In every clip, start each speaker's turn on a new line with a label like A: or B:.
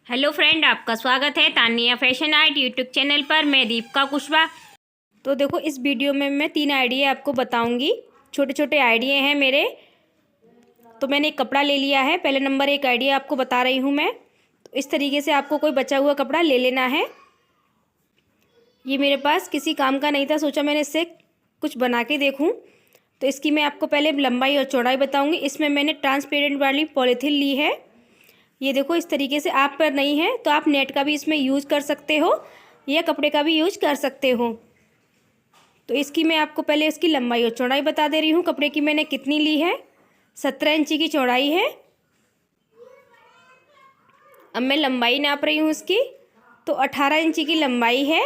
A: Hello friend, आपका स्वागत है Tania fashion art YouTube channel पर। मैं दीपिका कुशवाहा। तो देखो, इस वीडियो में मैं 3 आइडिया आपको बताऊंगी। छोटे छोटे आइडिया हैं मेरे। तो मैंने एक कपड़ा ले लिया है। पहले नंबर 1 आइडिया आपको बता रही हूँ मैं। तो इस तरीके से आपको कोई बचा हुआ कपड़ा ले लेना है। ये मेरे पास किसी काम का नहीं था, सोचा मैंने इससे कुछ बना के देखूँ। तो इसकी मैं आपको पहले लंबाई और चौड़ाई बताऊँगी। इसमें मैंने ट्रांसपेरेंट वाली पॉलीथीन ली है। ये देखो, इस तरीके से। आप पर नहीं है तो आप नेट का भी इसमें यूज़ कर सकते हो या कपड़े का भी यूज़ कर सकते हो। तो इसकी मैं आपको पहले इसकी लंबाई और चौड़ाई बता दे रही हूँ। कपड़े की मैंने कितनी ली है, 17 इंची की चौड़ाई है। अब मैं लंबाई नाप रही हूँ इसकी, तो 18 इंची की लंबाई है।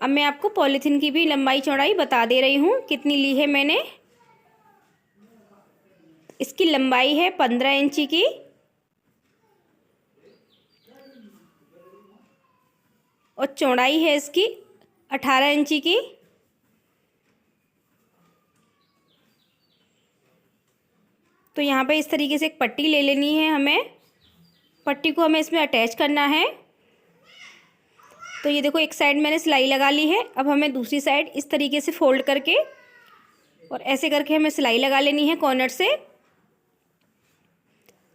A: अब मैं आपको पॉलीथीन की भी लंबाई चौड़ाई बता दे रही हूँ कितनी ली है मैंने। इसकी लंबाई है 15 इंची की और चौड़ाई है इसकी 18 इंची की। तो यहाँ पे इस तरीके से एक पट्टी ले लेनी है हमें। पट्टी को हमें इसमें अटैच करना है। तो ये देखो, एक साइड मैंने सिलाई लगा ली है। अब हमें दूसरी साइड इस तरीके से फोल्ड करके और ऐसे करके हमें सिलाई लगा लेनी है कॉर्नर से।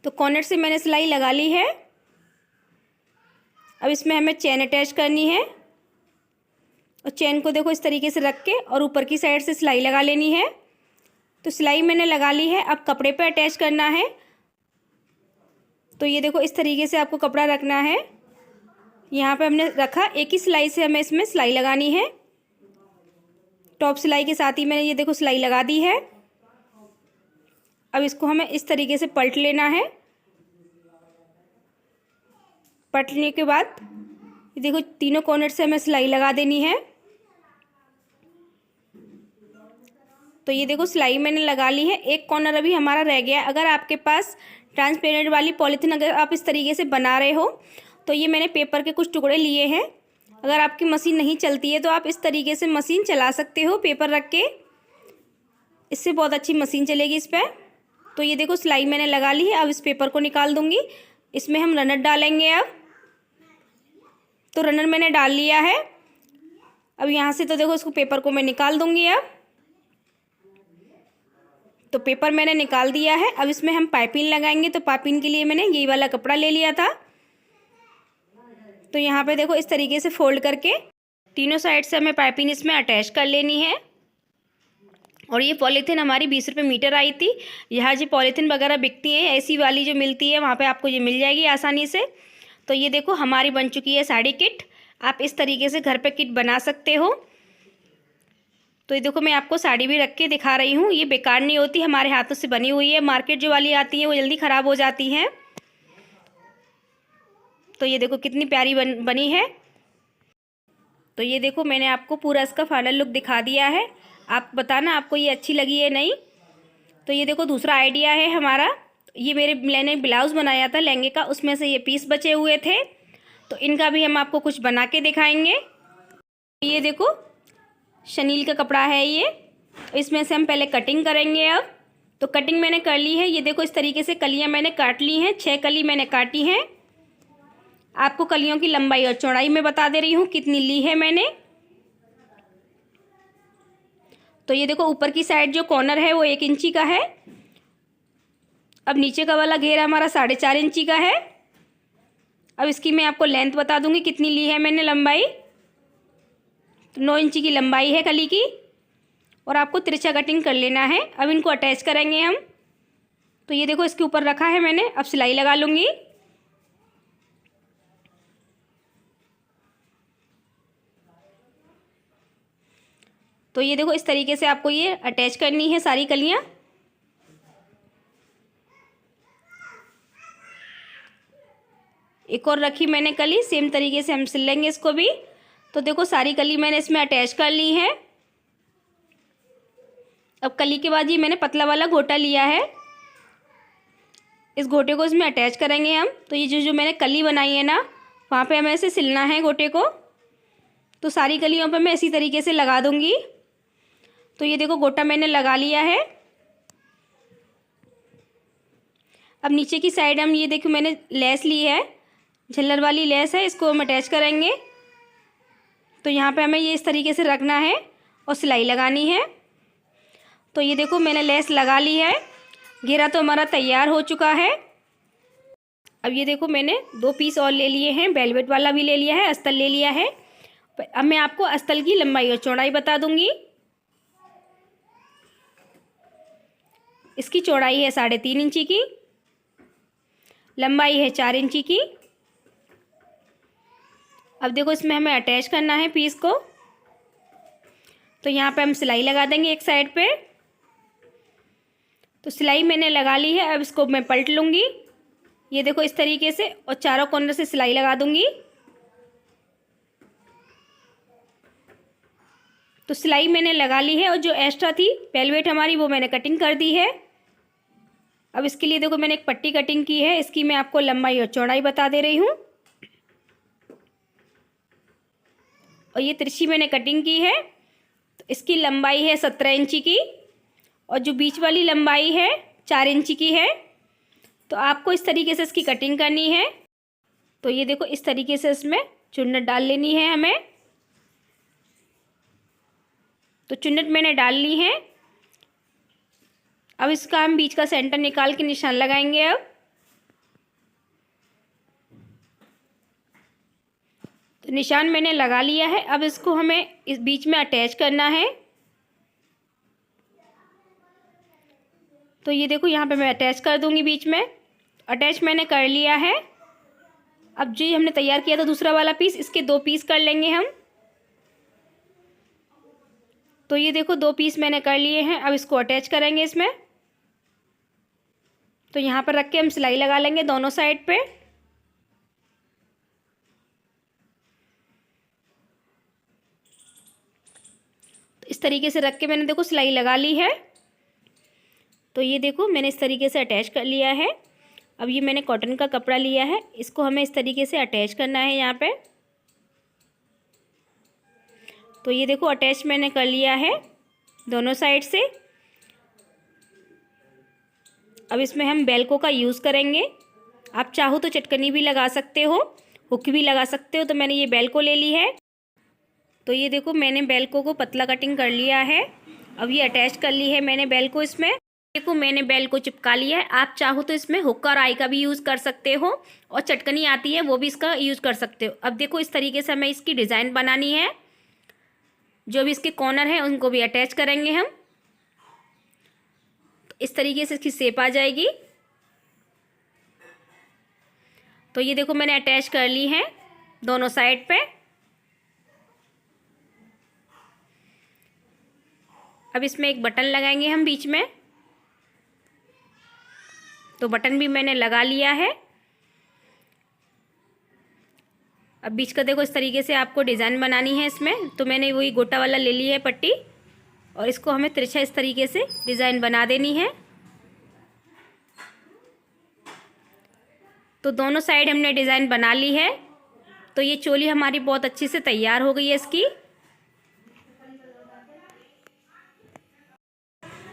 A: तो कॉर्नर से मैंने सिलाई लगा ली है। अब इसमें हमें चेन अटैच करनी है और चेन को देखो इस तरीके से रख के और ऊपर की साइड से सिलाई लगा लेनी है। तो सिलाई मैंने लगा ली है। अब कपड़े पे अटैच करना है। तो ये देखो, इस तरीके से आपको कपड़ा रखना है। यहाँ पे हमने रखा, एक ही सिलाई से हमें इसमें सिलाई लगानी है। टॉप सिलाई के साथ ही मैंने ये देखो सिलाई लगा दी है। अब इसको हमें इस तरीके से पलट लेना है। पलटने के बाद ये देखो, तीनों कॉर्नर से हमें सिलाई लगा देनी है। तो ये देखो, सिलाई मैंने लगा ली है। एक कॉर्नर अभी हमारा रह गया है। अगर आपके पास ट्रांसपेरेंट वाली पॉलीथीन अगर आप इस तरीके से बना रहे हो, तो ये मैंने पेपर के कुछ टुकड़े लिए हैं। अगर आपकी मशीन नहीं चलती है तो आप इस तरीके से मशीन चला सकते हो पेपर रख के। इससे बहुत अच्छी मशीन चलेगी इस पर। तो ये देखो, सिलाई मैंने लगा ली है। अब इस पेपर को निकाल दूंगी। इसमें हम रनर डालेंगे। अब तो रनर मैंने डाल लिया है। अब यहाँ से तो देखो, इसको पेपर को मैं निकाल दूंगी। अब तो पेपर मैंने निकाल दिया है। अब इसमें हम पाइपिंग लगाएंगे। तो पाइपिंग के लिए मैंने ये वाला कपड़ा ले लिया था। तो यहाँ पे देखो, इस तरीके से फोल्ड करके तीनों साइड से हमें पाइपिंग इसमें अटैच कर लेनी है। और ये पॉलीथीन हमारी 20 रुपये मीटर आई थी। यहाँ जो पॉलीथीन वगैरह बिकती है, ऐसी वाली जो मिलती है, वहाँ पे आपको ये मिल जाएगी आसानी से। तो ये देखो, हमारी बन चुकी है साड़ी किट। आप इस तरीके से घर पे किट बना सकते हो। तो ये देखो, मैं आपको साड़ी भी रख के दिखा रही हूँ। ये बेकार नहीं होती, हमारे हाथों से बनी हुई है। मार्केट जो वाली आती है वो जल्दी ख़राब हो जाती हैं। तो ये देखो कितनी प्यारी बनी है। तो ये देखो, मैंने आपको पूरा इसका फाइनल लुक दिखा दिया है। आप बताना आपको ये अच्छी लगी है नहीं। तो ये देखो, दूसरा आइडिया है हमारा। ये मैंने ब्लाउज़ बनाया था लहंगे का, उसमें से ये पीस बचे हुए थे। तो इनका भी हम आपको कुछ बना के दिखाएंगे। ये देखो, शनील का कपड़ा है ये। इसमें से हम पहले कटिंग करेंगे। अब तो कटिंग मैंने कर ली है। ये देखो, इस तरीके से कलियां मैंने काट ली हैं। 6 कली मैंने काटी हैं। आपको कलियों की लंबाई और चौड़ाई मैं बता दे रही हूँ कितनी ली है मैंने। तो ये देखो, ऊपर की साइड जो कॉर्नर है वो 1 इंची का है। अब नीचे का वाला घेरा हमारा 4.5 इंची का है। अब इसकी मैं आपको लेंथ बता दूंगी कितनी ली है मैंने लंबाई। तो 9 इंची की लंबाई है कली की। और आपको तिरछा कटिंग कर लेना है। अब इनको अटैच करेंगे हम। तो ये देखो, इसके ऊपर रखा है मैंने। अब सिलाई लगा लूँगी। तो ये देखो, इस तरीके से आपको ये अटैच करनी है सारी कलियां। एक और रखी मैंने कली, सेम तरीके से हम सिल लेंगे इसको भी। तो देखो, सारी कली मैंने इसमें अटैच कर ली है। अब कली के बाद ये मैंने पतला वाला गोटा लिया है। इस गोटे को इसमें अटैच करेंगे हम। तो ये जो मैंने कली बनाई है ना, वहाँ पे हमें ऐसे सिलना है गोटे को। तो सारी कलियों पे मैं इसी तरीके से लगा दूंगी। तो ये देखो, गोटा मैंने लगा लिया है। अब नीचे की साइड हम ये देखो मैंने लेस ली है, झल्लर वाली लेस है, इसको हम अटैच करेंगे। तो यहाँ पे हमें ये इस तरीके से रखना है और सिलाई लगानी है। तो ये देखो मैंने लेस लगा ली है, घेरा तो हमारा तैयार हो चुका है। अब ये देखो मैंने 2 पीस और ले लिए हैं, वेलवेट वाला भी ले लिया है, अस्तर ले लिया है। अब मैं आपको अस्तर की लंबाई और चौड़ाई बता दूंगी। इसकी चौड़ाई है 3.5 इंची की, लंबाई है 4 इंची की। अब देखो इसमें हमें अटैच करना है पीस को। तो यहाँ पे हम सिलाई लगा देंगे एक साइड पे। तो सिलाई मैंने लगा ली है, अब इसको मैं पलट लूँगी। ये देखो इस तरीके से, और चारों कॉर्नर से सिलाई लगा दूँगी। तो सिलाई मैंने लगा ली है, और जो एक्स्ट्रा थी वेलवेट हमारी वो मैंने कटिंग कर दी है। अब इसके लिए देखो मैंने एक पट्टी कटिंग की है, इसकी मैं आपको लंबाई और चौड़ाई बता दे रही हूँ। और ये तिरछी मैंने कटिंग की है। तो इसकी लंबाई है 17 इंची की, और जो बीच वाली लंबाई है 4 इंची की है। तो आपको इस तरीके से इसकी कटिंग करनी है। तो ये देखो इस तरीके से इसमें चुन्नट डाल लेनी है हमें। तो चुन्नट मैंने डाल ली है। अब इसका हम बीच का सेंटर निकाल के निशान लगाएंगे। अब तो निशान मैंने लगा लिया है। अब इसको हमें इस बीच में अटैच करना है। तो ये देखो यहाँ पे मैं अटैच कर दूंगी बीच में। अटैच मैंने कर लिया है। अब जो हमने तैयार किया था दूसरा वाला पीस, इसके 2 पीस कर लेंगे हम। तो ये देखो 2 पीस मैंने कर लिए हैं। अब इसको अटैच करेंगे इसमें। तो यहाँ पर रख के हम सिलाई लगा लेंगे दोनों साइड पे। तो इस तरीके से रख के मैंने देखो सिलाई लगा ली है। तो ये देखो मैंने इस तरीके से अटैच कर लिया है। अब ये मैंने कॉटन का कपड़ा लिया है, इसको हमें इस तरीके से अटैच करना है यहाँ पे। तो ये देखो अटैच मैंने कर लिया है दोनों साइड से। अब इसमें हम बेल्को का यूज़ करेंगे। आप चाहो तो चटकनी भी लगा सकते हो, हुक भी लगा सकते हो। तो मैंने ये बेल्को ले ली है। तो ये देखो मैंने बेल्को को पतला कटिंग कर लिया है। अब ये अटैच कर ली है मैंने बेल्को इसमें। देखो मैंने बेल को चिपका लिया है। आप चाहो तो इसमें हुक और आई का भी यूज़ कर सकते हो, और चटकनी आती है वो भी इसका यूज़ कर सकते हो। अब देखो इस तरीके से हमें इसकी डिज़ाइन बनानी है। जो भी इसके कॉर्नर हैं उनको भी अटैच करेंगे हम। तो इस तरीके से इसकी शेप आ जाएगी। तो ये देखो मैंने अटैच कर ली है दोनों साइड पे। अब इसमें एक बटन लगाएंगे हम बीच में। तो बटन भी मैंने लगा लिया है। अब बीच का देखो इस तरीके से आपको डिज़ाइन बनानी है इसमें। तो मैंने वही गोटा वाला ले ली है पट्टी, और इसको हमें तिरछा इस तरीके से डिज़ाइन बना देनी है। तो दोनों साइड हमने डिज़ाइन बना ली है। तो ये चोली हमारी बहुत अच्छी से तैयार हो गई है इसकी।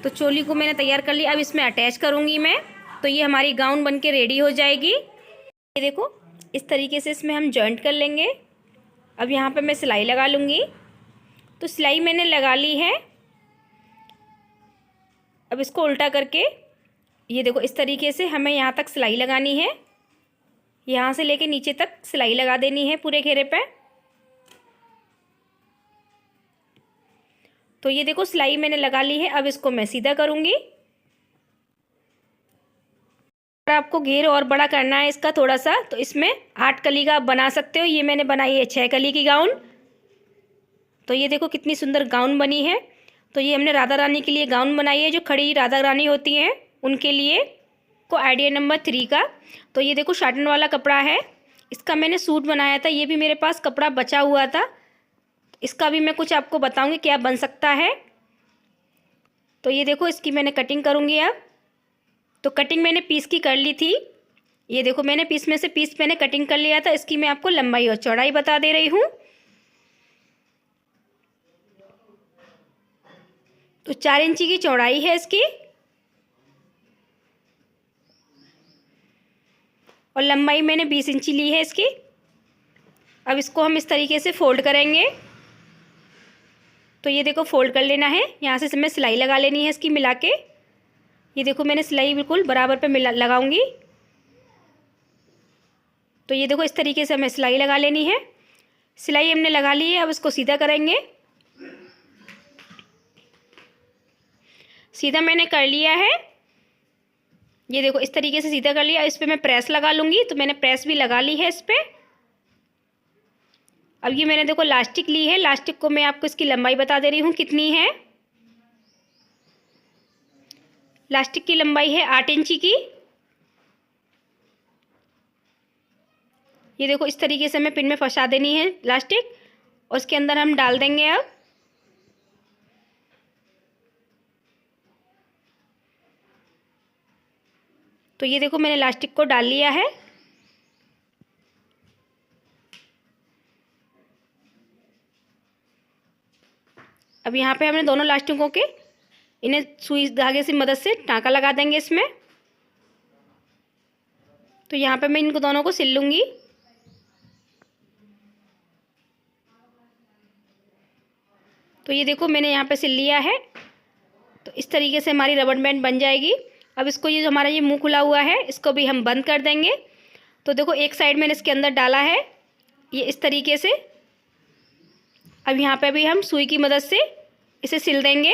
A: तो चोली को मैंने तैयार कर लिया। अब इसमें अटैच करूँगी मैं। तो ये हमारी गाउन बन के रेडी हो जाएगी। ये देखो इस तरीके से इसमें हम जॉइंट कर लेंगे। अब यहाँ पे मैं सिलाई लगा लूँगी। तो सिलाई मैंने लगा ली है। अब इसको उल्टा करके ये देखो इस तरीके से हमें यहाँ तक सिलाई लगानी है। यहाँ से लेके नीचे तक सिलाई लगा देनी है पूरे घेरे पे। तो ये देखो सिलाई मैंने लगा ली है। अब इसको मैं सीधा करूँगी। अगर आपको घेर और बड़ा करना है इसका थोड़ा सा, तो इसमें 8 कली का आप बना सकते हो। ये मैंने बनाई है 6 कली की गाउन। तो ये देखो कितनी सुंदर गाउन बनी है। तो ये हमने राधा रानी के लिए गाउन बनाई है, जो खड़ी राधा रानी होती हैं उनके लिए। को आइडिया नंबर 3 का। तो ये देखो शाटन वाला कपड़ा है, इसका मैंने सूट बनाया था। ये भी मेरे पास कपड़ा बचा हुआ था, इसका भी मैं कुछ आपको बताऊंगी क्या बन सकता है। तो ये देखो इसकी मैंने कटिंग करूँगी अब। तो कटिंग मैंने पीस की कर ली थी। ये देखो मैंने पीस में से पीस मैंने कटिंग कर लिया था। इसकी मैं आपको लंबाई और चौड़ाई बता दे रही हूँ। तो 4 इंची की चौड़ाई है इसकी। और लंबाई मैंने 20 इंची ली है इसकी। अब इसको हम इस तरीके से फोल्ड करेंगे। तो ये देखो फोल्ड कर लेना है। यहाँ से मैं सिलाई लगा लेनी है इसकी मिला के। ये देखो मैंने सिलाई बिल्कुल बराबर पे लगाऊंगी। तो ये देखो इस तरीके से हमें सिलाई लगा लेनी है। सिलाई हमने लगा ली है। अब इसको सीधा करेंगे। सीधा मैंने कर लिया है। ये देखो इस तरीके से सीधा कर लिया। इस पर मैं प्रेस लगा लूँगी। तो मैंने प्रेस भी लगा ली है इस पर। अब ये मैंने देखो लास्टिक ली है। लास्टिक को मैं आपको इसकी लंबाई बता दे रही हूँ कितनी है। लास्टिक की लंबाई है 8 इंची की। ये देखो इस तरीके से हमें पिन में फंसा देनी है लास्टिक और इसके अंदर हम डाल देंगे। अब तो ये देखो मैंने लास्टिक को डाल लिया है। अब यहाँ पे हमने दोनों लास्टिकों के इन्हें सुई धागे से मदद से टाँका लगा देंगे इसमें। तो यहाँ पे मैं इनको दोनों को सिल लूँगी। तो ये देखो मैंने यहाँ पे सिल लिया है। तो इस तरीके से हमारी रबर बैंड बन जाएगी। अब इसको ये जो हमारा ये मुंह खुला हुआ है इसको भी हम बंद कर देंगे। तो देखो एक साइड मैंने इसके अंदर डाला है ये इस तरीके से। अब यहाँ पे भी हम सुई की मदद से इसे सिल देंगे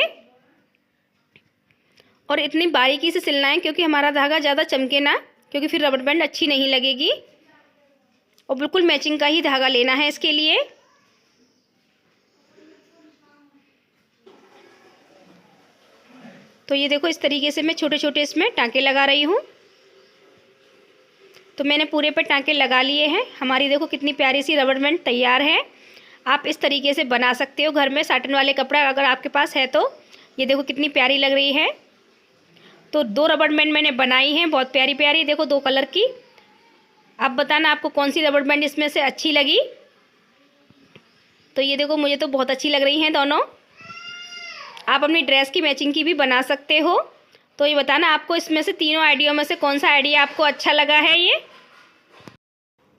A: और इतनी बारीकी से सिलना है क्योंकि हमारा धागा ज़्यादा चमके ना, क्योंकि फिर रबर बैंड अच्छी नहीं लगेगी। और बिल्कुल मैचिंग का ही धागा लेना है इसके लिए। तो ये देखो इस तरीके से मैं छोटे छोटे इसमें टाँके लगा रही हूँ। तो मैंने पूरे पे टाँके लगा लिए हैं। हमारी देखो कितनी प्यारी सी रबर बैंड तैयार है। आप इस तरीके से बना सकते हो घर में साटन वाले कपड़ा अगर आपके पास है तो। ये देखो कितनी प्यारी लग रही है। तो 2 रबर बैंड मैंने बनाई हैं बहुत प्यारी प्यारी, देखो 2 कलर की। आप बताना आपको कौन सी रबर बैंड इसमें से अच्छी लगी। तो ये देखो मुझे तो बहुत अच्छी लग रही हैं दोनों। आप अपनी ड्रेस की मैचिंग की भी बना सकते हो। तो ये बताना आपको इसमें से तीनों आइडिया में से कौन सा आइडिया आपको अच्छा लगा है ये।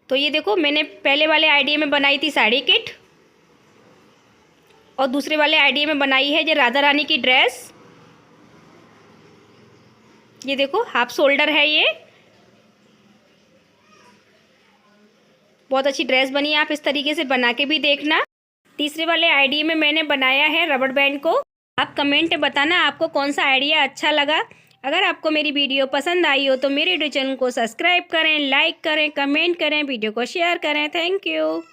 A: तो ये देखो मैंने पहले वाले आइडिया में बनाई थी साड़ी किट और दूसरे वाले आइडिया में बनाई है ये राधा रानी की ड्रेस। ये देखो हाफ शोल्डर है ये, बहुत अच्छी ड्रेस बनी है। आप इस तरीके से बना के भी देखना। तीसरे वाले आइडिया में मैंने बनाया है रबर बैंड को। आप कमेंट में बताना आपको कौन सा आइडिया अच्छा लगा। अगर आपको मेरी वीडियो पसंद आई हो तो मेरे यूट्यूब चैनल को सब्सक्राइब करें, लाइक करें, कमेंट करें, वीडियो को शेयर करें। Thank you.